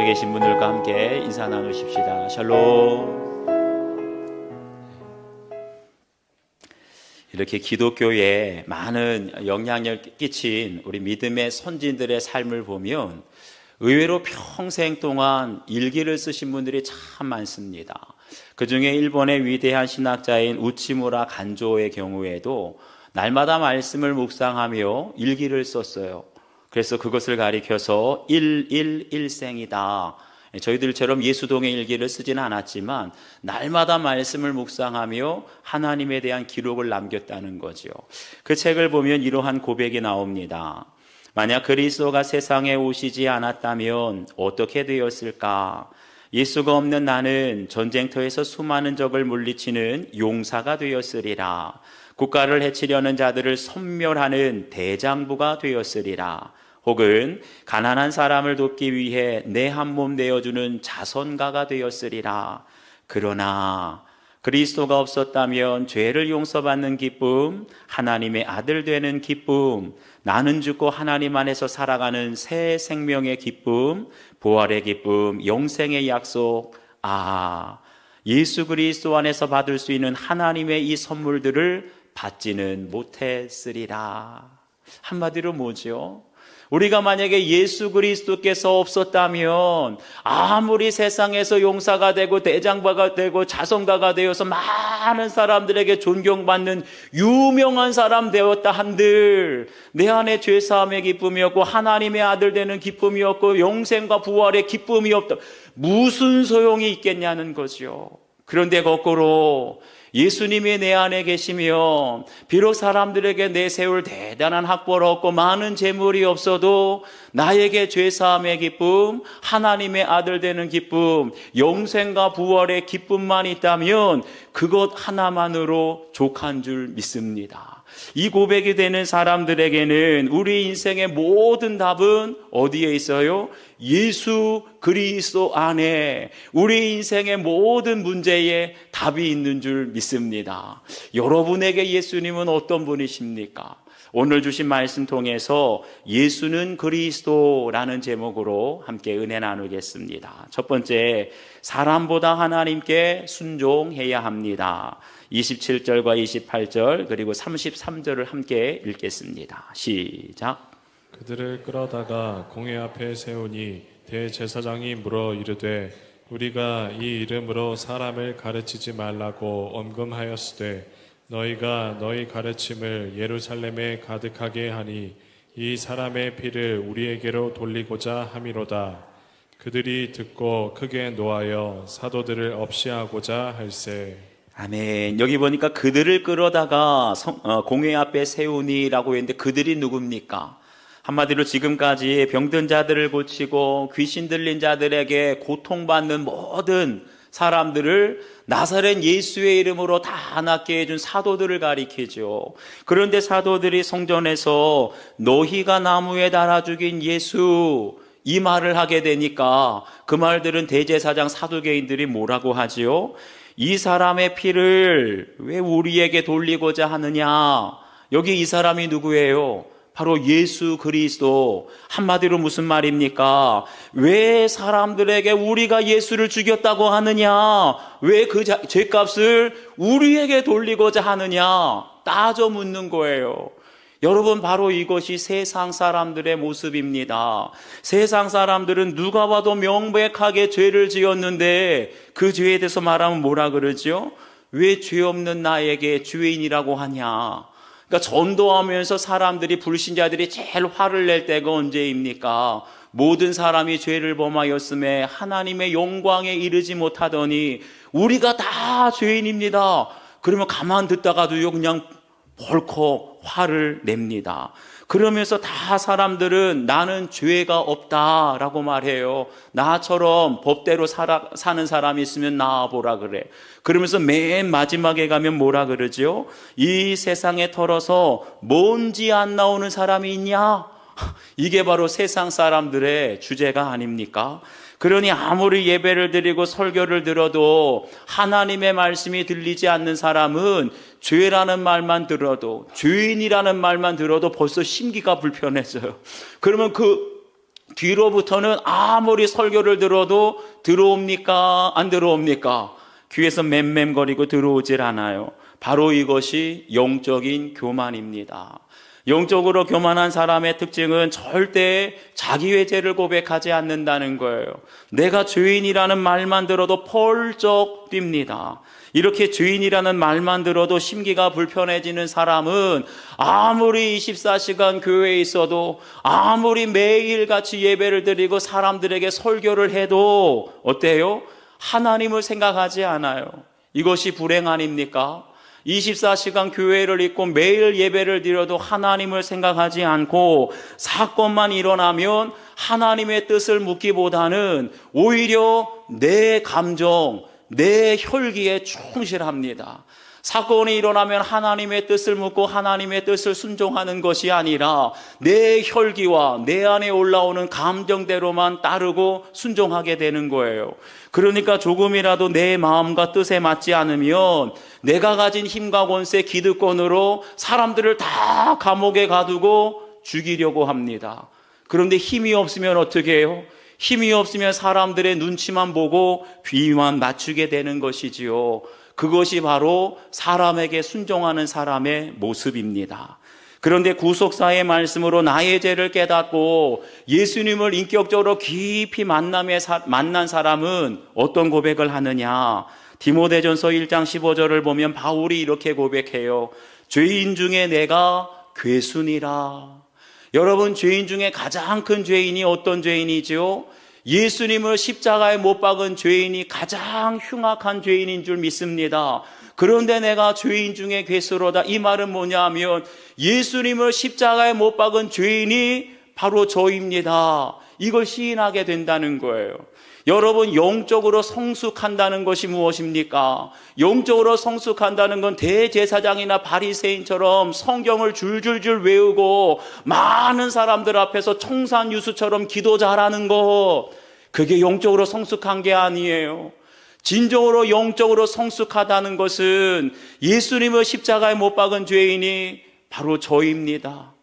가까이 계신 분들과 함께 인사 나누십시다. 샬롬. 이렇게 기독교에 많은 영향력을 끼친 우리 믿음의 선진들의 삶을 보면 의외로 평생 동안 일기를 쓰신 분들이 참 많습니다. 그 중에 일본의 위대한 신학자인 우치무라 간조의 경우에도 날마다 말씀을 묵상하며 일기를 썼어요. 그래서 그것을 가리켜서 111생이다. 저희들처럼 예수동의 일기를 쓰지는 않았지만 날마다 말씀을 묵상하며 하나님에 대한 기록을 남겼다는 거죠. 그 책을 보면 이러한 고백이 나옵니다. 만약 그리스도가 세상에 오시지 않았다면 어떻게 되었을까? 예수가 없는 나는 전쟁터에서 수많은 적을 물리치는 용사가 되었으리라. 국가를 해치려는 자들을 섬멸하는 대장부가 되었으리라. 혹은 가난한 사람을 돕기 위해 내 한 몸 내어주는 자선가가 되었으리라. 그러나 그리스도가 없었다면 죄를 용서받는 기쁨, 하나님의 아들 되는 기쁨, 나는 죽고 하나님 안에서 살아가는 새 생명의 기쁨, 부활의 기쁨, 영생의 약속, 예수 그리스도 안에서 받을 수 있는 하나님의 이 선물들을 받지는 못했으리라. 한마디로 뭐죠? 우리가 만약에 예수 그리스도께서 없었다면 아무리 세상에서 용사가 되고 대장부가 되고 자선가가 되어서 많은 사람들에게 존경받는 유명한 사람 되었다 한들 내 안에 죄사함의 기쁨이 없고 하나님의 아들 되는 기쁨이 없고 영생과 부활의 기쁨이 없다. 무슨 소용이 있겠냐는 거죠. 그런데 거꾸로 예수님이 내 안에 계시면 비록 사람들에게 내세울 대단한 학벌을 얻고 많은 재물이 없어도 나에게 죄사함의 기쁨, 하나님의 아들 되는 기쁨, 영생과 부활의 기쁨만 있다면 그것 하나만으로 족한 줄 믿습니다. 이 고백이 되는 사람들에게는 우리 인생의 모든 답은 어디에 있어요? 예수 그리스도 안에 우리 인생의 모든 문제에 답이 있는 줄 믿습니다. 여러분에게 예수님은 어떤 분이십니까? 오늘 주신 말씀 통해서 예수는 그리스도라는 제목으로 함께 은혜 나누겠습니다. 첫 번째, 사람보다 하나님께 순종해야 합니다. 27절과 28절 그리고 33절을 함께 읽겠습니다. 시작. 그들을 끌어다가 공회 앞에 세우니 대제사장이 물어 이르되 우리가 이 이름으로 사람을 가르치지 말라고 엄금하였으되 너희가 너희 가르침을 예루살렘에 가득하게 하니 이 사람의 피를 우리에게로 돌리고자 함이로다. 그들이 듣고 크게 노하여 사도들을 없이하고자 할세. 아멘. 여기 보니까 그들을 끌어다가 공회 앞에 세우니라고 했는데 그들이 누굽니까? 한마디로 지금까지 병든 자들을 고치고 귀신 들린 자들에게 고통받는 모든 사람들을 나사렛 예수의 이름으로 다 낫게 해준 사도들을 가리키죠. 그런데 사도들이 성전에서 너희가 나무에 달아 죽인 예수 이 말을 하게 되니까 그 말들은 대제사장 사두개인들이 뭐라고 하지요? 이 사람의 피를 왜 우리에게 돌리고자 하느냐? 여기 이 사람이 누구예요? 바로 예수 그리스도. 한마디로 무슨 말입니까? 왜 사람들에게 우리가 예수를 죽였다고 하느냐? 왜 그 죄값을 우리에게 돌리고자 하느냐? 따져 묻는 거예요. 여러분, 바로 이것이 세상 사람들의 모습입니다. 세상 사람들은 누가 봐도 명백하게 죄를 지었는데 그 죄에 대해서 말하면 뭐라 그러죠? 왜 죄 없는 나에게 죄인이라고 하냐? 그러니까 전도하면서 사람들이, 불신자들이 제일 화를 낼 때가 언제입니까? 모든 사람이 죄를 범하였음에 하나님의 영광에 이르지 못하더니 우리가 다 죄인입니다. 그러면 가만 듣다가도요 그냥 벌컥 화를 냅니다. 그러면서 다 사람들은 나는 죄가 없다라고 말해요. 나처럼 법대로 사는 사람이 있으면 나와보라 그래. 그러면서 맨 마지막에 가면 뭐라 그러죠? 이 세상에 털어서 먼지 안 나오는 사람이 있냐? 이게 바로 세상 사람들의 주제가 아닙니까? 그러니 아무리 예배를 드리고 설교를 들어도 하나님의 말씀이 들리지 않는 사람은 죄라는 말만 들어도, 죄인이라는 말만 들어도 벌써 심기가 불편해져요. 그러면 그 뒤로부터는 아무리 설교를 들어도 들어옵니까? 안 들어옵니까? 귀에서 맴맴거리고 들어오질 않아요. 바로 이것이 영적인 교만입니다. 영적으로 교만한 사람의 특징은 절대 자기 회죄를 고백하지 않는다는 거예요. 내가 죄인이라는 말만 들어도 펄쩍 뜁니다. 이렇게 죄인이라는 말만 들어도 심기가 불편해지는 사람은 아무리 24시간 교회에 있어도, 아무리 매일같이 예배를 드리고 사람들에게 설교를 해도 어때요? 하나님을 생각하지 않아요. 이것이 불행 아닙니까? 24시간 교회를 있고 매일 예배를 드려도 하나님을 생각하지 않고 사건만 일어나면 하나님의 뜻을 묻기보다는 오히려 내 감정, 내 혈기에 충실합니다. 사건이 일어나면 하나님의 뜻을 묻고 하나님의 뜻을 순종하는 것이 아니라 내 혈기와 내 안에 올라오는 감정대로만 따르고 순종하게 되는 거예요. 그러니까 조금이라도 내 마음과 뜻에 맞지 않으면 내가 가진 힘과 권세, 기득권으로 사람들을 다 감옥에 가두고 죽이려고 합니다. 그런데 힘이 없으면 어떻게 해요? 힘이 없으면 사람들의 눈치만 보고 비위만 맞추게 되는 것이지요. 그것이 바로 사람에게 순종하는 사람의 모습입니다. 그런데 구속사의 말씀으로 나의 죄를 깨닫고 예수님을 인격적으로 깊이 만난 사람은 어떤 고백을 하느냐? 디모데전서 1장 15절을 보면 바울이 이렇게 고백해요. 죄인 중에 내가 괴순이라. 여러분, 죄인 중에 가장 큰 죄인이 어떤 죄인이지요? 예수님을 십자가에 못 박은 죄인이 가장 흉악한 죄인인 줄 믿습니다. 그런데 내가 죄인 중에 괴수로다. 이 말은 뭐냐면 예수님을 십자가에 못 박은 죄인이 바로 저입니다. 이걸 시인하게 된다는 거예요. 여러분, 영적으로 성숙한다는 것이 무엇입니까? 영적으로 성숙한다는 건 대제사장이나 바리새인처럼 성경을 줄줄줄 외우고 많은 사람들 앞에서 청산유수처럼 기도 잘하는 것, 그게 영적으로 성숙한 게 아니에요. 진정으로 영적으로 성숙하다는 것은 예수님을 십자가에 못 박은 죄인이 바로 저입니다.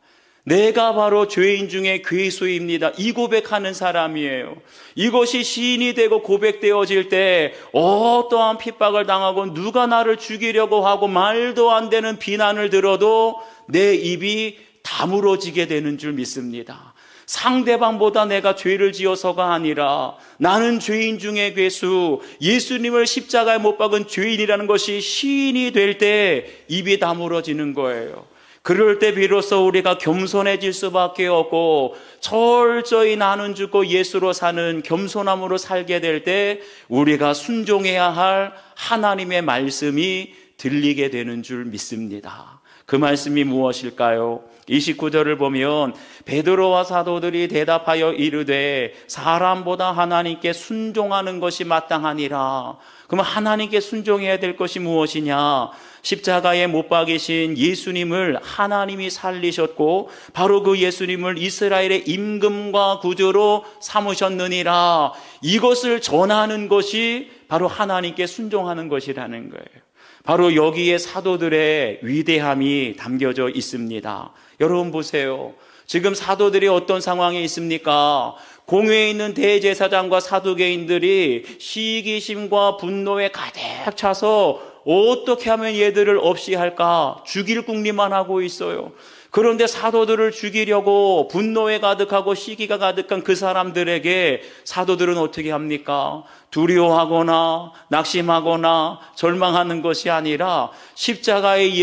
내가 바로 죄인 중에 괴수입니다. 이 고백하는 사람이에요. 이것이 시인이 되고 고백되어질 때 어떠한 핍박을 당하고 누가 나를 죽이려고 하고 말도 안 되는 비난을 들어도 내 입이 다물어지게 되는 줄 믿습니다. 상대방보다 내가 죄를 지어서가 아니라 나는 죄인 중에 괴수, 예수님을 십자가에 못 박은 죄인이라는 것이 시인이 될 때 입이 다물어지는 거예요. 그럴 때 비로소 우리가 겸손해질 수밖에 없고 철저히 나는 죽고 예수로 사는 겸손함으로 살게 될 때 우리가 순종해야 할 하나님의 말씀이 들리게 되는 줄 믿습니다. 그 말씀이 무엇일까요? 29절을 보면 베드로와 사도들이 대답하여 이르되 사람보다 하나님께 순종하는 것이 마땅하니라. 그럼 하나님께 순종해야 될 것이 무엇이냐? 십자가에 못 박이신 예수님을 하나님이 살리셨고 바로 그 예수님을 이스라엘의 임금과 구주로 삼으셨느니라. 이것을 전하는 것이 바로 하나님께 순종하는 것이라는 거예요. 바로 여기에 사도들의 위대함이 담겨져 있습니다. 여러분 보세요. 지금 사도들이 어떤 상황에 있습니까? 공회에 있는 대제사장과 사두개인들이 시기심과 분노에 가득 차서 어떻게 하면 얘들을 없이 할까? 죽일 궁리만 하고 있어요. 그런데 사도들을 죽이려고 분노에 가득하고 시기가 가득한 그 사람들에게 사도들은 어떻게 합니까? 두려워하거나 낙심하거나 절망하는 것이 아니라 십자가의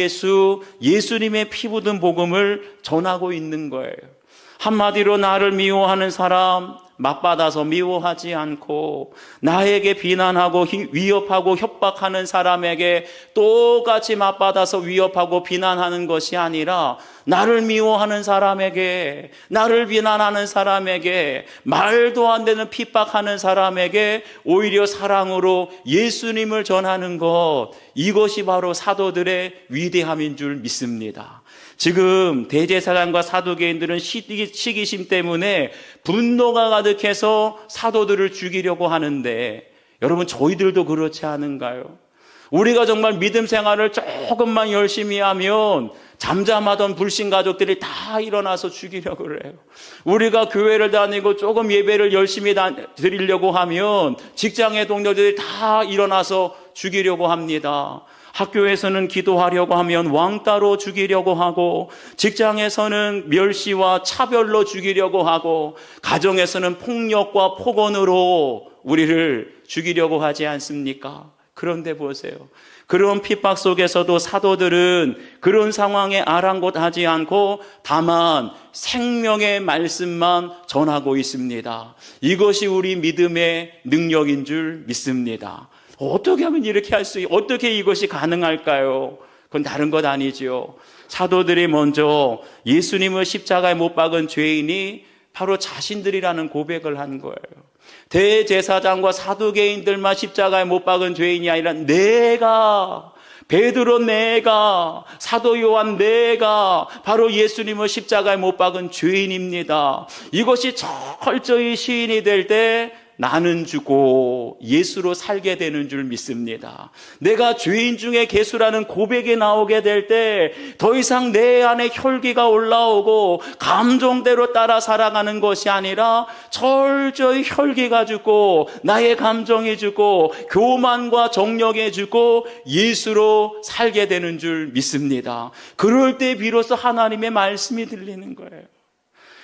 예수님의 피 묻은 복음을 전하고 있는 거예요. 한마디로 나를 미워하는 사람 맞받아서 미워하지 않고 나에게 비난하고 위협하고 협박하는 사람에게 똑같이 맞받아서 위협하고 비난하는 것이 아니라 나를 미워하는 사람에게, 나를 비난하는 사람에게, 말도 안 되는 핍박하는 사람에게 오히려 사랑으로 예수님을 전하는 것, 이것이 바로 사도들의 위대함인 줄 믿습니다. 지금 대제사장과 사두개인들은 시기심 때문에 분노가 가득해서 사도들을 죽이려고 하는데 여러분, 저희들도 그렇지 않은가요? 우리가 정말 믿음 생활을 조금만 열심히 하면 잠잠하던 불신 가족들이 다 일어나서 죽이려고 그래요. 우리가 교회를 다니고 조금 예배를 열심히 드리려고 하면 직장의 동료들이 다 일어나서 죽이려고 합니다. 학교에서는 기도하려고 하면 왕따로 죽이려고 하고, 직장에서는 멸시와 차별로 죽이려고 하고, 가정에서는 폭력과 폭언으로 우리를 죽이려고 하지 않습니까? 그런데 보세요. 그런 핍박 속에서도 사도들은 그런 상황에 아랑곳하지 않고 다만 생명의 말씀만 전하고 있습니다. 이것이 우리 믿음의 능력인 줄 믿습니다. 어떻게 하면 이렇게 어떻게 이것이 가능할까요? 그건 다른 것 아니지요. 사도들이 먼저 예수님을 십자가에 못 박은 죄인이 바로 자신들이라는 고백을 한 거예요. 대제사장과 사두개인들만 십자가에 못 박은 죄인이 아니라 내가, 베드로 내가, 사도 요한 내가 바로 예수님을 십자가에 못 박은 죄인입니다. 이것이 철저히 시인이 될 때 나는 죽고 예수로 살게 되는 줄 믿습니다. 내가 죄인 중에 괴수라는 고백이 나오게 될 때 더 이상 내 안에 혈기가 올라오고 감정대로 따라 살아가는 것이 아니라 철저히 혈기가 죽고 나의 감정이 죽고 교만과 정력이 죽고 예수로 살게 되는 줄 믿습니다. 그럴 때 비로소 하나님의 말씀이 들리는 거예요.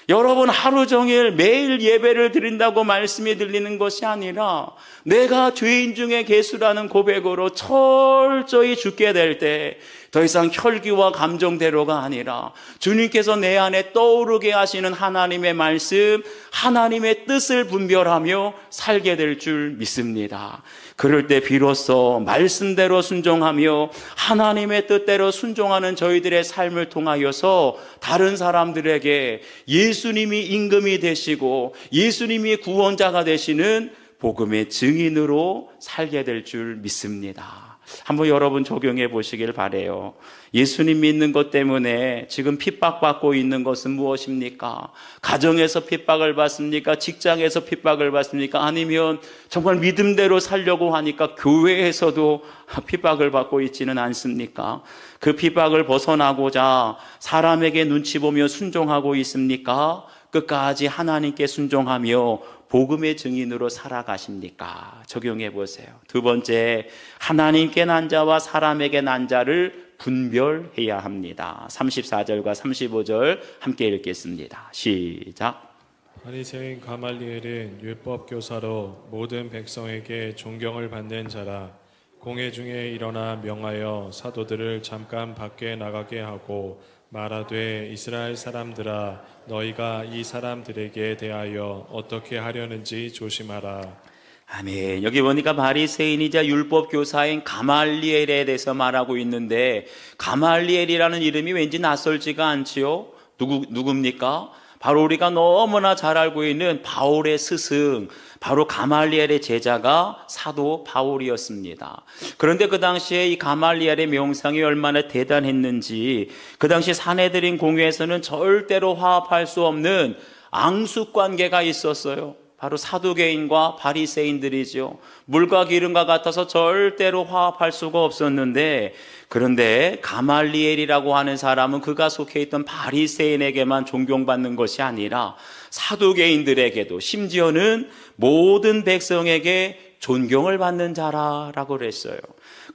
여러분, 하루 종일 매일 예배를 드린다고 말씀이 들리는 것이 아니라 내가 죄인 중에 괴수라는 고백으로 철저히 죽게 될 때 더 이상 혈기와 감정대로가 아니라 주님께서 내 안에 떠오르게 하시는 하나님의 말씀, 하나님의 뜻을 분별하며 살게 될 줄 믿습니다. 그럴 때 비로소 말씀대로 순종하며 하나님의 뜻대로 순종하는 저희들의 삶을 통하여서 다른 사람들에게 예수님이 임금이 되시고 예수님이 구원자가 되시는 복음의 증인으로 살게 될 줄 믿습니다. 한번 여러분 적용해 보시길 바라요. 예수님 믿는 것 때문에 지금 핍박받고 있는 것은 무엇입니까? 가정에서 핍박을 받습니까? 직장에서 핍박을 받습니까? 아니면 정말 믿음대로 살려고 하니까 교회에서도 핍박을 받고 있지는 않습니까? 그 핍박을 벗어나고자 사람에게 눈치 보며 순종하고 있습니까? 끝까지 하나님께 순종하며 복음의 증인으로 살아가십니까? 적용해 보세요. 두 번째, 하나님께 난 자와 사람에게 난 자를 분별해야 합니다. 34절과 35절 함께 읽겠습니다. 시작. 바리새인 가말리엘은 율법 교사로 모든 백성에게 존경을 받는 자라. 공회 중에 일어나 명하여 사도들을 잠깐 밖에 나가게 하고 말하되 이스라엘 사람들아 너희가 이 사람들에게 대하여 어떻게 하려는지 조심하라. 아멘. 여기 보니까 바리새인이자 율법 교사인 가말리엘에 대해서 말하고 있는데, 가말리엘이라는 이름이 왠지 낯설지가 않지요? 누굽니까? 바로 우리가 너무나 잘 알고 있는 바울의 스승, 바로 가말리엘의 제자가 사도 바울이었습니다. 그런데 그 당시에 이 가말리엘의 명상이 얼마나 대단했는지, 그 당시 사내들인 공회에서는 절대로 화합할 수 없는 앙숙관계가 있었어요. 바로 사두개인과 바리새인들이죠. 물과 기름과 같아서 절대로 화합할 수가 없었는데, 그런데 가말리엘이라고 하는 사람은 그가 속해 있던 바리새인에게만 존경받는 것이 아니라 사두개인들에게도, 심지어는 모든 백성에게 존경을 받는 자라라고 그랬어요.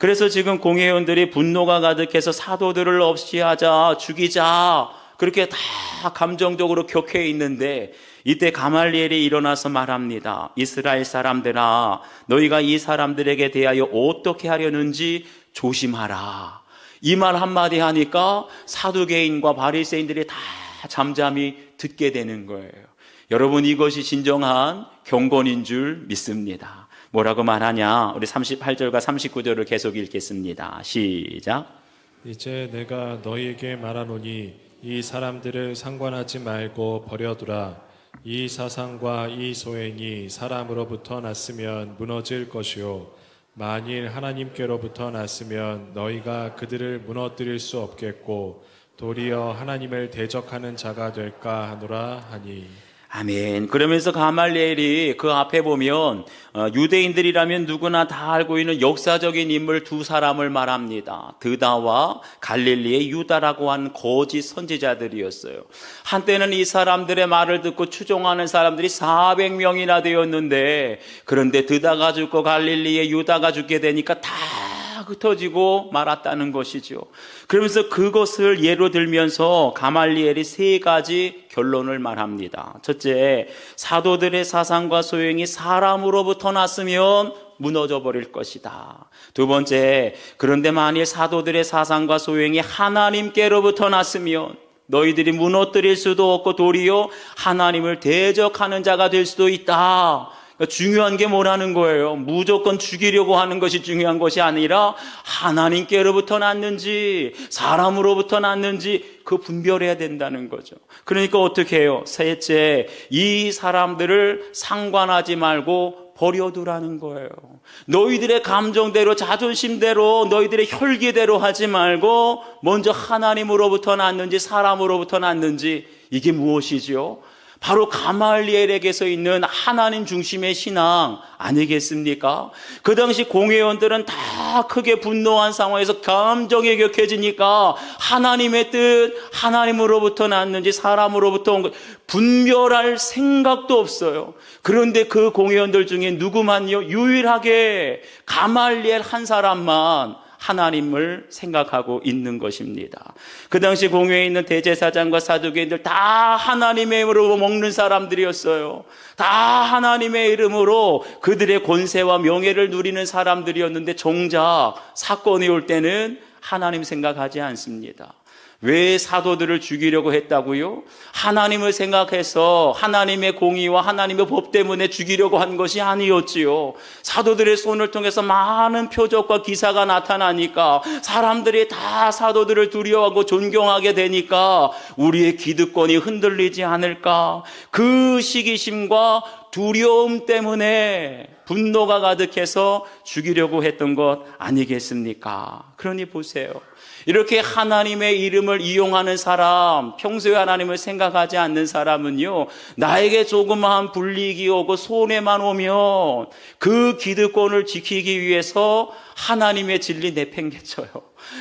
그래서 지금 공회원들이 분노가 가득해서 사도들을 없이하자, 죽이자, 그렇게 다 감정적으로 격해 있는데, 이때 가말리엘이 일어나서 말합니다. 이스라엘 사람들아, 너희가 이 사람들에게 대하여 어떻게 하려는지 조심하라. 이 말 한마디 하니까 사두개인과 바리새인들이 다 잠잠히 듣게 되는 거예요. 여러분, 이것이 진정한 경건인 줄 믿습니다. 뭐라고 말하냐? 우리 38절과 39절을 계속 읽겠습니다. 시작. 이제 내가 너희에게 말하노니 이 사람들을 상관하지 말고 버려두라. 이 사상과 이 소행이 사람으로부터 났으면 무너질 것이요 만일 하나님께로부터 났으면 너희가 그들을 무너뜨릴 수 없겠고 도리어 하나님을 대적하는 자가 될까 하노라 하니. 아멘. 그러면서 가말리엘이 그 앞에 보면 유대인들이라면 누구나 다 알고 있는 역사적인 인물 두 사람을 말합니다. 드다와 갈릴리의 유다라고 하는 거짓 선지자들이었어요. 한때는 이 사람들의 말을 듣고 추종하는 사람들이 400명이나 되었는데, 그런데 드다가 죽고 갈릴리의 유다가 죽게 되니까 다 흩어지고 말았다는 것이죠. 그러면서 그것을 예로 들면서 가말리엘이 세 가지 결론을 말합니다. 첫째, 사도들의 사상과 소행이 사람으로부터 났으면 무너져 버릴 것이다. 두 번째, 그런데 만일 사도들의 사상과 소행이 하나님께로부터 났으면 너희들이 무너뜨릴 수도 없고 도리어 하나님을 대적하는 자가 될 수도 있다. 그러니까 중요한 게 뭐라는 거예요? 무조건 죽이려고 하는 것이 중요한 것이 아니라 하나님께로부터 났는지 사람으로부터 났는지 그 분별해야 된다는 거죠. 그러니까 어떻게 해요? 셋째, 이 사람들을 상관하지 말고 버려두라는 거예요. 너희들의 감정대로, 자존심대로, 너희들의 혈기대로 하지 말고 먼저 하나님으로부터 났는지 사람으로부터 났는지, 이게 무엇이죠? 바로 가말리엘에게서 있는 하나님 중심의 신앙 아니겠습니까? 그 당시 공회원들은 다 크게 분노한 상황에서 감정이 격해지니까 하나님의 뜻, 하나님으로부터 났는지 사람으로부터 온 것 분별할 생각도 없어요. 그런데 그 공회원들 중에 누구만요? 유일하게 가말리엘 한 사람만 하나님을 생각하고 있는 것입니다. 그 당시 공회에 있는 대제사장과 사두개인들 다 하나님의 이름으로 먹는 사람들이었어요. 다 하나님의 이름으로 그들의 권세와 명예를 누리는 사람들이었는데 정작 사건이 올 때는 하나님 생각하지 않습니다. 왜 사도들을 죽이려고 했다고요? 하나님을 생각해서 하나님의 공의와 하나님의 법 때문에 죽이려고 한 것이 아니었지요. 사도들의 손을 통해서 많은 표적과 기사가 나타나니까 사람들이 다 사도들을 두려워하고 존경하게 되니까 우리의 기득권이 흔들리지 않을까, 그 시기심과 두려움 때문에 분노가 가득해서 죽이려고 했던 것 아니겠습니까? 그러니 보세요. 이렇게 하나님의 이름을 이용하는 사람, 평소에 하나님을 생각하지 않는 사람은요, 나에게 조그마한 불이익이 오고 손해만 오면 그 기득권을 지키기 위해서 하나님의 진리 내팽개쳐요.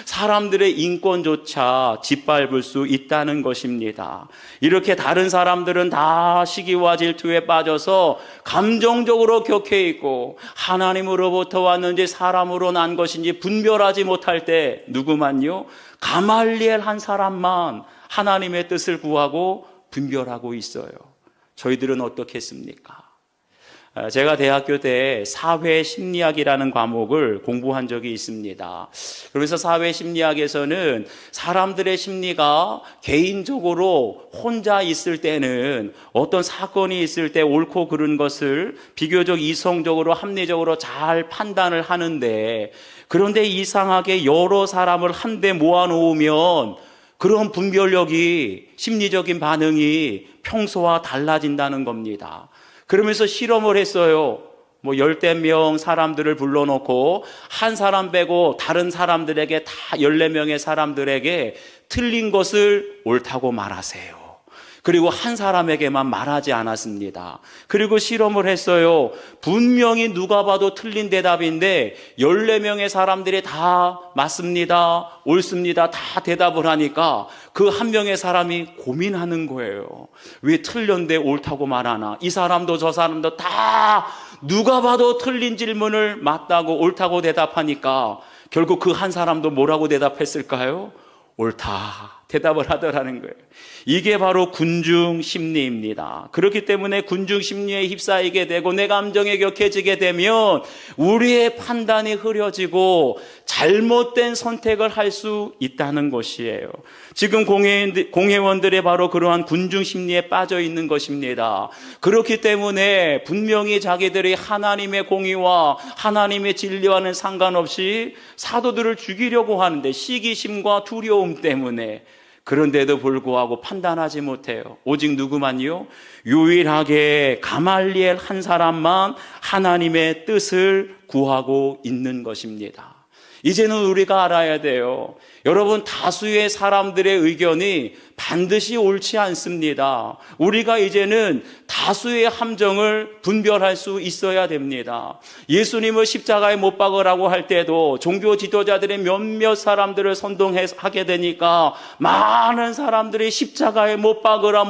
사람들의 인권조차 짓밟을 수 있다는 것입니다. 이렇게 다른 사람들은 다 시기와 질투에 빠져서 감정적으로 격해 있고 하나님으로부터 왔는지 사람으로 난 것인지 분별하지 못할 때 누구만요? 가말리엘 한 사람만 하나님의 뜻을 구하고 분별하고 있어요. 저희들은 어떻겠습니까? 제가 대학교 때 사회심리학이라는 과목을 공부한 적이 있습니다. 그래서 사회심리학에서는 사람들의 심리가 개인적으로 혼자 있을 때는 어떤 사건이 있을 때 옳고 그른 것을 비교적 이성적으로 합리적으로 잘 판단을 하는데, 그런데 이상하게 여러 사람을 한데 모아놓으면 그런 분별력이, 심리적인 반응이 평소와 달라진다는 겁니다. 그러면서 실험을 했어요. 10명 사람들을 불러놓고 한 사람 빼고 다른 사람들에게 다 14명의 사람들에게 틀린 것을 옳다고 말하세요. 그리고 한 사람에게만 말하지 않았습니다. 그리고 실험을 했어요. 분명히 누가 봐도 틀린 대답인데 14명의 사람들이 다 맞습니다, 옳습니다 다 대답을 하니까 그 한 명의 사람이 고민하는 거예요. 왜 틀렸는데 옳다고 말하나? 이 사람도 저 사람도 다 누가 봐도 틀린 질문을 맞다고 옳다고 대답하니까 결국 그 한 사람도 뭐라고 대답했을까요? 옳다 대답을 하더라는 거예요. 이게 바로 군중 심리입니다. 그렇기 때문에 군중 심리에 휩싸이게 되고 내 감정에 격해지게 되면 우리의 판단이 흐려지고 잘못된 선택을 할 수 있다는 것이에요. 지금 공회원들의 바로 그러한 군중 심리에 빠져 있는 것입니다. 그렇기 때문에 분명히 자기들이 하나님의 공의와 하나님의 진리와는 상관없이 사도들을 죽이려고 하는데 시기심과 두려움 때문에, 그런데도 불구하고 판단하지 못해요. 오직 누구만요? 유일하게 가말리엘 한 사람만 하나님의 뜻을 구하고 있는 것입니다. 이제는 우리가 알아야 돼요. 여러분, 다수의 사람들의 의견이 반드시 옳지 않습니다. 우리가 이제는 다수의 함정을 분별할 수 있어야 됩니다. 예수님을 십자가에 못 박으라고 할 때도 종교 지도자들의 몇몇 사람들을 선동하게 되니까 많은 사람들이 십자가에 못 박으라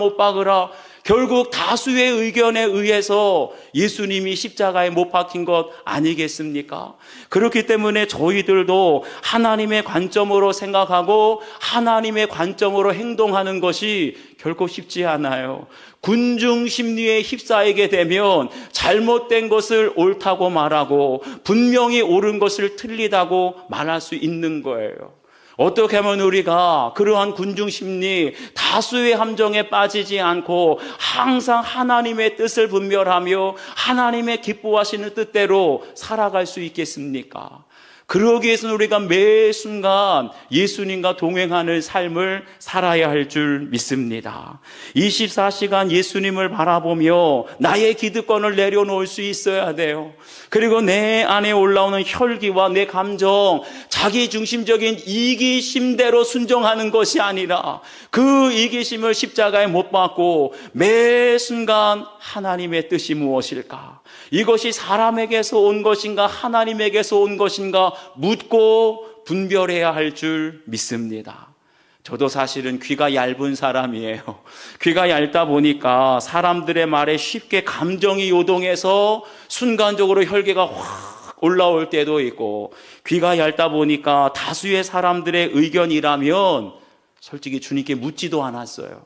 결국 다수의 의견에 의해서 예수님이 십자가에 못 박힌 것 아니겠습니까? 그렇기 때문에 저희들도 하나님의 관점으로 생각하고 하나님의 관점으로 행동하는 것이 결코 쉽지 않아요. 군중 심리에 휩싸이게 되면 잘못된 것을 옳다고 말하고 분명히 옳은 것을 틀리다고 말할 수 있는 거예요. 어떻게 하면 우리가 그러한 군중심리, 다수의 함정에 빠지지 않고 항상 하나님의 뜻을 분별하며 하나님의 기뻐하시는 뜻대로 살아갈 수 있겠습니까? 그러기 위해서는 우리가 매 순간 예수님과 동행하는 삶을 살아야 할 줄 믿습니다. 24시간 예수님을 바라보며 나의 기득권을 내려놓을 수 있어야 돼요. 그리고 내 안에 올라오는 혈기와 내 감정, 자기 중심적인 이기심대로 순종하는 것이 아니라 그 이기심을 십자가에 못 박고 매 순간 하나님의 뜻이 무엇일까? 이것이 사람에게서 온 것인가 하나님에게서 온 것인가 묻고 분별해야 할 줄 믿습니다. 저도 사실은 귀가 얇은 사람이에요. 귀가 얇다 보니까 사람들의 말에 쉽게 감정이 요동해서 순간적으로 혈기가 확 올라올 때도 있고, 귀가 얇다 보니까 다수의 사람들의 의견이라면 솔직히 주님께 묻지도 않았어요.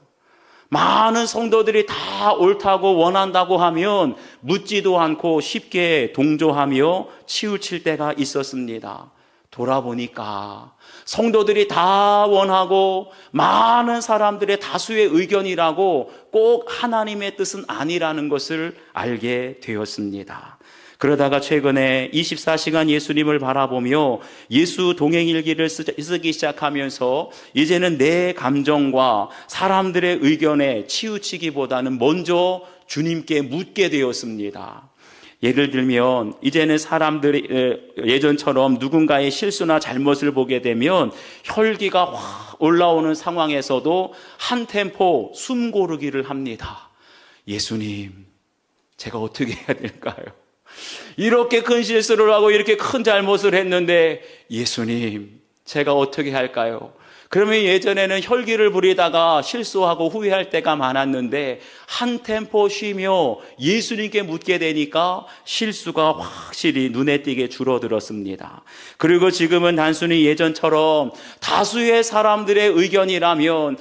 많은 성도들이 다 옳다고 원한다고 하면 묻지도 않고 쉽게 동조하며 치우칠 때가 있었습니다. 돌아보니까 성도들이 다 원하고 많은 사람들의 다수의 의견이라고 꼭 하나님의 뜻은 아니라는 것을 알게 되었습니다. 그러다가 최근에 24시간 예수님을 바라보며 예수 동행일기를 쓰기 시작하면서 이제는 내 감정과 사람들의 의견에 치우치기보다는 먼저 주님께 묻게 되었습니다. 예를 들면 이제는 사람들이 예전처럼 누군가의 실수나 잘못을 보게 되면 혈기가 확 올라오는 상황에서도 한 템포 숨 고르기를 합니다. 예수님, 제가 어떻게 해야 될까요? 이렇게 큰 실수를 하고 이렇게 큰 잘못을 했는데 예수님, 제가 어떻게 할까요? 그러면 예전에는 혈기를 부리다가 실수하고 후회할 때가 많았는데 한 템포 쉬며 예수님께 묻게 되니까 실수가 확실히 눈에 띄게 줄어들었습니다. 그리고 지금은 단순히 예전처럼 다수의 사람들의 의견이라면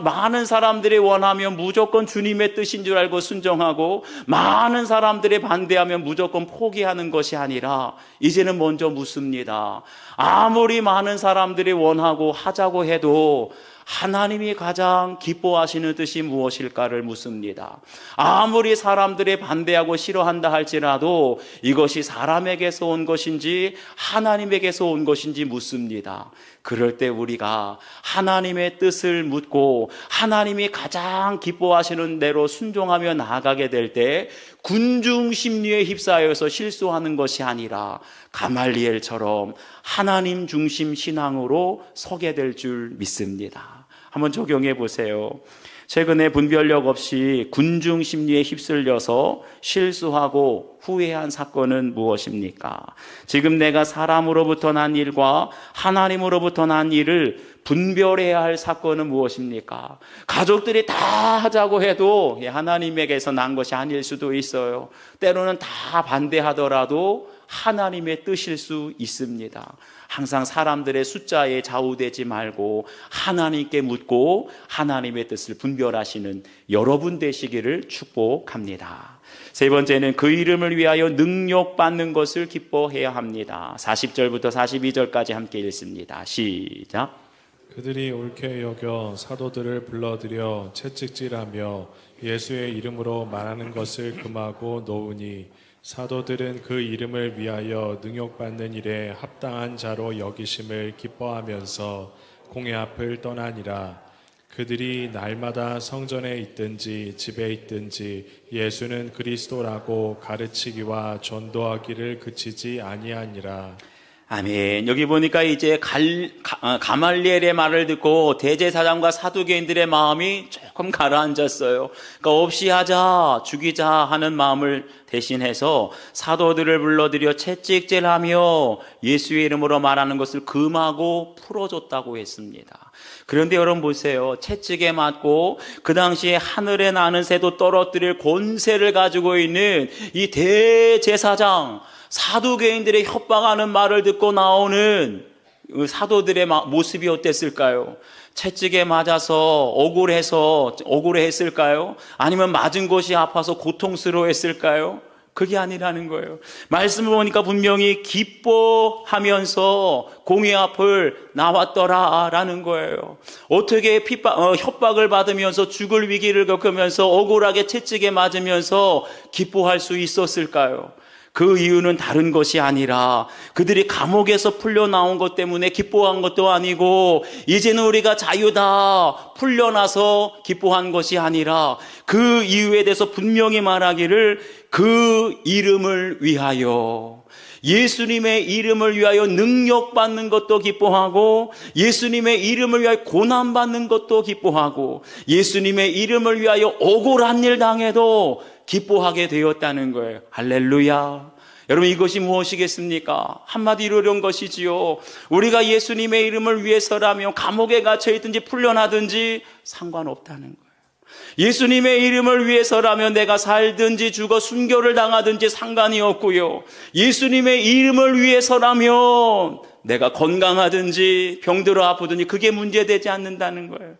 많은 사람들이 원하면 무조건 주님의 뜻인 줄 알고 순종하고 많은 사람들이 반대하면 무조건 포기하는 것이 아니라 이제는 먼저 묻습니다. 아무리 많은 사람들이 원하고 하자고 해도 하나님이 가장 기뻐하시는 뜻이 무엇일까를 묻습니다. 아무리 사람들이 반대하고 싫어한다 할지라도 이것이 사람에게서 온 것인지 하나님에게서 온 것인지 묻습니다. 그럴 때 우리가 하나님의 뜻을 묻고 하나님이 가장 기뻐하시는 대로 순종하며 나아가게 될 때 군중 심리에 휩싸여서 실수하는 것이 아니라 가말리엘처럼 하나님 중심 신앙으로 서게 될 줄 믿습니다. 한번 적용해 보세요. 최근에 분별력 없이 군중 심리에 휩쓸려서 실수하고 후회한 사건은 무엇입니까? 지금 내가 사람으로부터 난 일과 하나님으로부터 난 일을 분별해야 할 사건은 무엇입니까? 가족들이 다 하자고 해도 하나님에게서 난 것이 아닐 수도 있어요. 때로는 다 반대하더라도 하나님의 뜻일 수 있습니다. 항상 사람들의 숫자에 좌우되지 말고 하나님께 묻고 하나님의 뜻을 분별하시는 여러분 되시기를 축복합니다. 세 번째는 그 이름을 위하여 능력받는 것을 기뻐해야 합니다. 40절부터 42절까지 함께 읽습니다. 시작. 그들이 옳게 여겨 사도들을 불러들여 채찍질하며 예수의 이름으로 말하는 것을 금하고 놓으니 사도들은 그 이름을 위하여 능욕받는 일에 합당한 자로 여기심을 기뻐하면서 공회 앞을 떠나니라. 그들이 날마다 성전에 있든지 집에 있든지 예수는 그리스도라고 가르치기와 전도하기를 그치지 아니하니라. 아멘. 여기 보니까 이제 가말리엘의 말을 듣고 대제사장과 사두개인들의 마음이 조금 가라앉았어요. 그러니까 없이 하자, 죽이자 하는 마음을 대신해서 사도들을 불러들여 채찍질하며 예수의 이름으로 말하는 것을 금하고 풀어줬다고 했습니다. 그런데 여러분 보세요. 채찍에 맞고 그 당시에 하늘에 나는 새도 떨어뜨릴 권세를 가지고 있는 이 대제사장, 사두개인들의 협박하는 말을 듣고 나오는 사도들의 모습이 어땠을까요? 채찍에 맞아서 억울해했을까요? 아니면 맞은 곳이 아파서 고통스러워했을까요? 그게 아니라는 거예요. 말씀을 보니까 분명히 기뻐하면서 공의 앞을 나왔더라라는 거예요. 어떻게 협박을 받으면서 죽을 위기를 겪으면서 억울하게 채찍에 맞으면서 기뻐할 수 있었을까요? 그 이유는 다른 것이 아니라 그들이 감옥에서 풀려나온 것 때문에 기뻐한 것도 아니고 이제는 우리가 자유다 풀려나서 기뻐한 것이 아니라 그 이유에 대해서 분명히 말하기를 그 이름을 위하여, 예수님의 이름을 위하여 능력받는 것도 기뻐하고 예수님의 이름을 위하여 고난받는 것도 기뻐하고 예수님의 이름을 위하여 억울한 일 당해도 기뻐하게 되었다는 거예요. 할렐루야. 여러분 이것이 무엇이겠습니까? 한마디로 이런 것이지요. 우리가 예수님의 이름을 위해서라면 감옥에 갇혀있든지 풀려나든지 상관없다는 거예요. 예수님의 이름을 위해서라면 내가 살든지 죽어 순교를 당하든지 상관이 없고요. 예수님의 이름을 위해서라면 내가 건강하든지 병들어 아프든지 그게 문제되지 않는다는 거예요.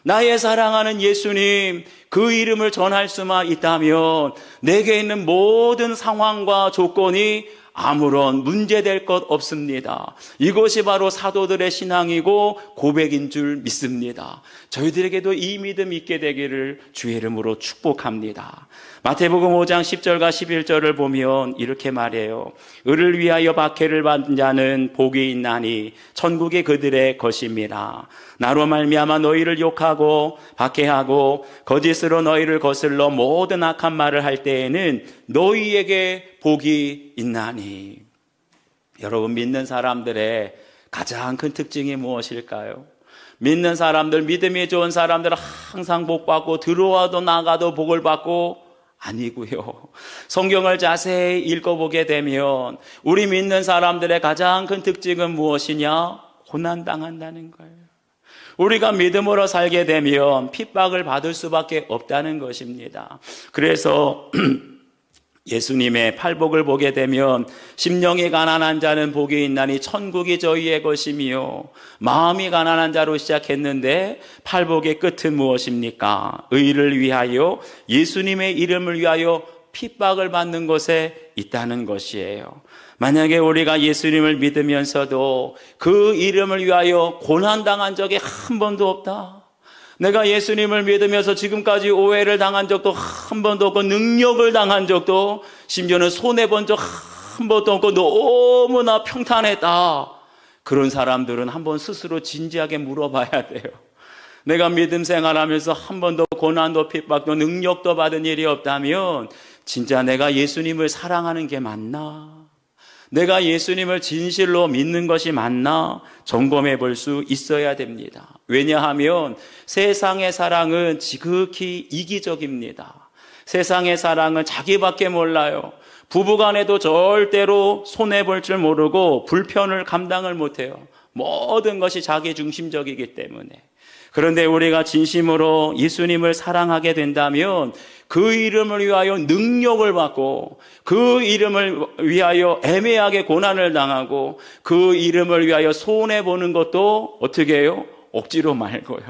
나의 사랑하는 예수님, 그 이름을 전할 수만 있다면 내게 있는 모든 상황과 조건이 아무런 문제될 것 없습니다. 이것이 바로 사도들의 신앙이고 고백인 줄 믿습니다. 저희들에게도 이 믿음 있게 되기를 주의 이름으로 축복합니다. 마태복음 5장 10절과 11절을 보면 이렇게 말해요. 을을 위하여 박해를 받는 자는 복이 있나니 천국이 그들의 것입니다. 나로 말미암아 너희를 욕하고 박해하고 거짓으로 너희를 거슬러 모든 악한 말을 할 때에는 너희에게 복이 있나니. 여러분 믿는 사람들의 가장 큰 특징이 무엇일까요? 믿는 사람들, 믿음이 좋은 사람들은 항상 복받고 들어와도 나가도 복을 받고 아니고요. 성경을 자세히 읽어보게 되면 우리 믿는 사람들의 가장 큰 특징은 무엇이냐? 고난당한다는 거예요. 우리가 믿음으로 살게 되면 핍박을 받을 수밖에 없다는 것입니다. 그래서 예수님의 팔복을 보게 되면 심령이 가난한 자는 복이 있나니 천국이 저희의 것이며, 마음이 가난한 자로 시작했는데 팔복의 끝은 무엇입니까? 의를 위하여, 예수님의 이름을 위하여 핍박을 받는 것에 있다는 것이에요. 만약에 우리가 예수님을 믿으면서도 그 이름을 위하여 고난당한 적이 한 번도 없다. 내가 예수님을 믿으면서 지금까지 오해를 당한 적도 한 번도 없고 능력을 당한 적도, 심지어는 손해본 적 한 번도 없고 너무나 평탄했다. 그런 사람들은 한번 스스로 진지하게 물어봐야 돼요. 내가 믿음 생활하면서 한 번도 고난도 핍박도 능력도 받은 일이 없다면 진짜 내가 예수님을 사랑하는 게 맞나? 내가 예수님을 진실로 믿는 것이 맞나? 점검해 볼 수 있어야 됩니다. 왜냐하면 세상의 사랑은 지극히 이기적입니다. 세상의 사랑은 자기밖에 몰라요. 부부간에도 절대로 손해볼 줄 모르고 불편을 감당을 못해요. 모든 것이 자기 중심적이기 때문에. 그런데 우리가 진심으로 예수님을 사랑하게 된다면 그 이름을 위하여 능력을 받고, 그 이름을 위하여 애매하게 고난을 당하고, 그 이름을 위하여 손해보는 것도 어떻게 해요? 억지로 말고요.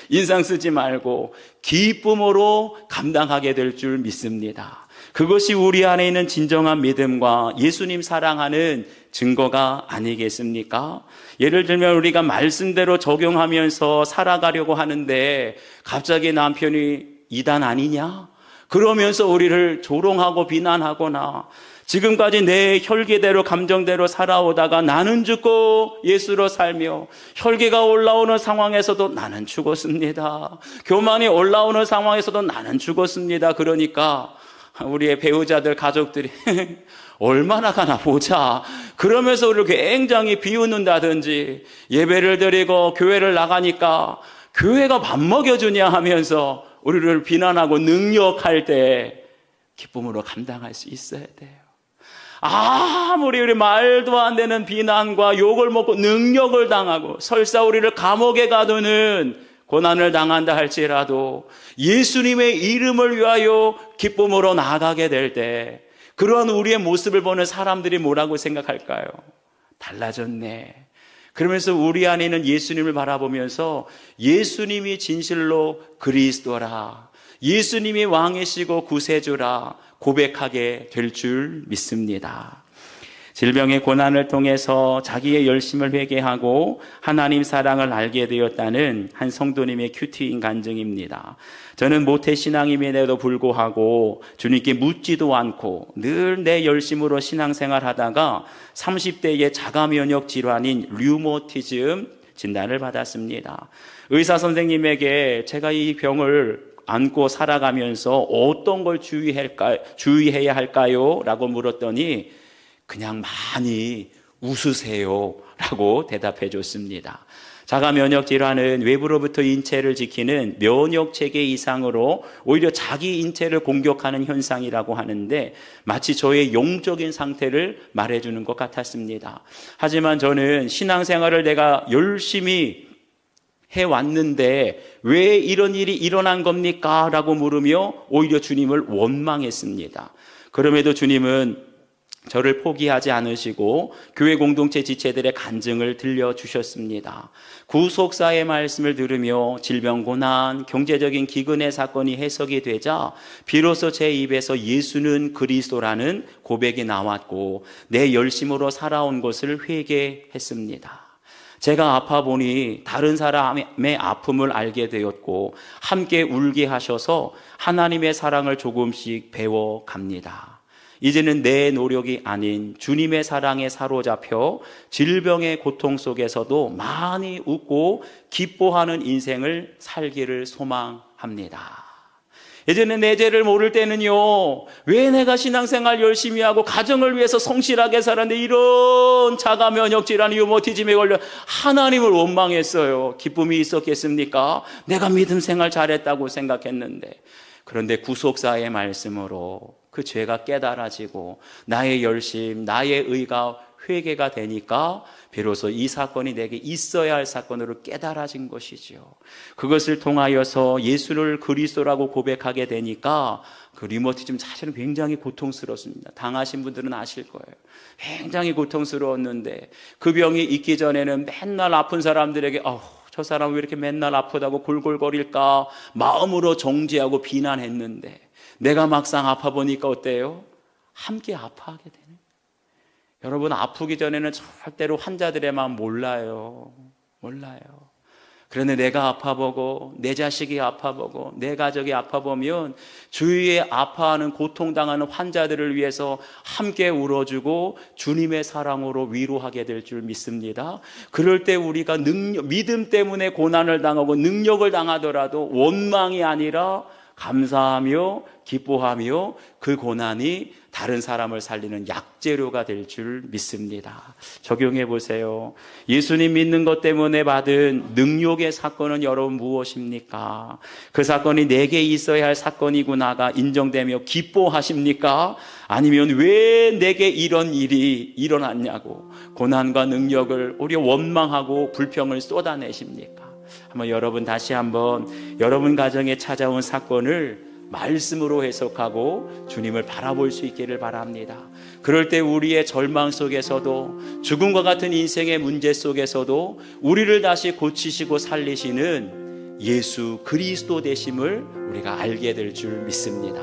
인상 쓰지 말고 기쁨으로 감당하게 될 줄 믿습니다. 그것이 우리 안에 있는 진정한 믿음과 예수님 사랑하는 증거가 아니겠습니까? 예를 들면 우리가 말씀대로 적용하면서 살아가려고 하는데 갑자기 남편이 이단 아니냐? 그러면서 우리를 조롱하고 비난하거나, 지금까지 내 혈기대로 감정대로 살아오다가 나는 죽고 예수로 살며, 혈기가 올라오는 상황에서도 나는 죽었습니다. 교만이 올라오는 상황에서도 나는 죽었습니다. 그러니까 우리의 배우자들, 가족들이 얼마나 가나 보자 그러면서 우리를 굉장히 비웃는다든지, 예배를 드리고 교회를 나가니까 교회가 밥 먹여주냐 하면서 우리를 비난하고 능욕할 때 기쁨으로 감당할 수 있어야 돼요. 아무리 우리 말도 안 되는 비난과 욕을 먹고 능욕을 당하고 설사 우리를 감옥에 가두는 고난을 당한다 할지라도 예수님의 이름을 위하여 기쁨으로 나아가게 될 때 그러한 우리의 모습을 보는 사람들이 뭐라고 생각할까요? 달라졌네. 그러면서 우리 안에 있는 예수님을 바라보면서 예수님이 진실로 그리스도라, 예수님이 왕이시고 구세주라 고백하게 될 줄 믿습니다. 질병의 고난을 통해서 자기의 열심을 회개하고 하나님 사랑을 알게 되었다는 한 성도님의 큐티인 간증입니다. 저는 모태신앙임에도 불구하고 주님께 묻지도 않고 늘 내 열심으로 신앙생활 하다가 30대의 자가면역 질환인 류머티즘 진단을 받았습니다. 의사 선생님에게 제가 이 병을 안고 살아가면서 어떤 걸 주의해야 할까요? 라고 물었더니 그냥 많이 웃으세요 라고 대답해 줬습니다. 자가 면역 질환은 외부로부터 인체를 지키는 면역 체계 이상으로 오히려 자기 인체를 공격하는 현상이라고 하는데 마치 저의 영적인 상태를 말해주는 것 같았습니다. 하지만 저는 신앙생활을 내가 열심히 해왔는데 왜 이런 일이 일어난 겁니까? 라고 물으며 오히려 주님을 원망했습니다. 그럼에도 주님은 저를 포기하지 않으시고 교회 공동체 지체들의 간증을 들려주셨습니다. 구속사의 말씀을 들으며 질병, 고난, 경제적인 기근의 사건이 해석이 되자 비로소 제 입에서 예수는 그리스도라는 고백이 나왔고 내 열심으로 살아온 것을 회개했습니다. 제가 아파 보니 다른 사람의 아픔을 알게 되었고 함께 울게 하셔서 하나님의 사랑을 조금씩 배워갑니다. 이제는 내 노력이 아닌 주님의 사랑에 사로잡혀 질병의 고통 속에서도 많이 웃고 기뻐하는 인생을 살기를 소망합니다. 예전에 내 죄를 모를 때는요, 왜 내가 신앙생활 열심히 하고 가정을 위해서 성실하게 살았는데 이런 자가 면역 질환, 류머티즘에 걸려 하나님을 원망했어요. 기쁨이 있었겠습니까? 내가 믿음 생활 잘했다고 생각했는데. 그런데 구속사의 말씀으로 그 죄가 깨달아지고 나의 열심, 나의 의가 회개가 되니까 비로소 이 사건이 내게 있어야 할 사건으로 깨달아진 것이죠. 그것을 통하여서 예수를 그리스도라고 고백하게 되니까 그 류머티즘 자체는 굉장히 고통스럽습니다. 당하신 분들은 아실 거예요. 굉장히 고통스러웠는데 그 병이 있기 전에는 맨날 아픈 사람들에게 저 사람 왜 이렇게 맨날 아프다고 골골거릴까 마음으로 정죄하고 비난했는데 내가 막상 아파 보니까 어때요? 함께 아파하게 되는. 여러분, 아프기 전에는 절대로 환자들의 마음 몰라요. 그런데 내가 아파보고 내 자식이 아파보고 내 가족이 아파보면 주위에 아파하는 고통당하는 환자들을 위해서 함께 울어주고 주님의 사랑으로 위로하게 될 줄 믿습니다. 그럴 때 우리가 믿음 때문에 고난을 당하고 능력을 당하더라도 원망이 아니라 감사하며 기뻐하며 그 고난이 다른 사람을 살리는 약재료가 될 줄 믿습니다. 적용해 보세요. 예수님 믿는 것 때문에 받은 능력의 사건은 여러분 무엇입니까? 그 사건이 내게 있어야 할 사건이구나가 인정되며 기뻐하십니까? 아니면 왜 내게 이런 일이 일어났냐고 고난과 능력을 오히려 원망하고 불평을 쏟아내십니까? 한번 여러분 다시 한번 여러분 가정에 찾아온 사건을 말씀으로 해석하고 주님을 바라볼 수 있기를 바랍니다. 그럴 때 우리의 절망 속에서도 죽음과 같은 인생의 문제 속에서도 우리를 다시 고치시고 살리시는 예수 그리스도 되심을 우리가 알게 될 줄 믿습니다.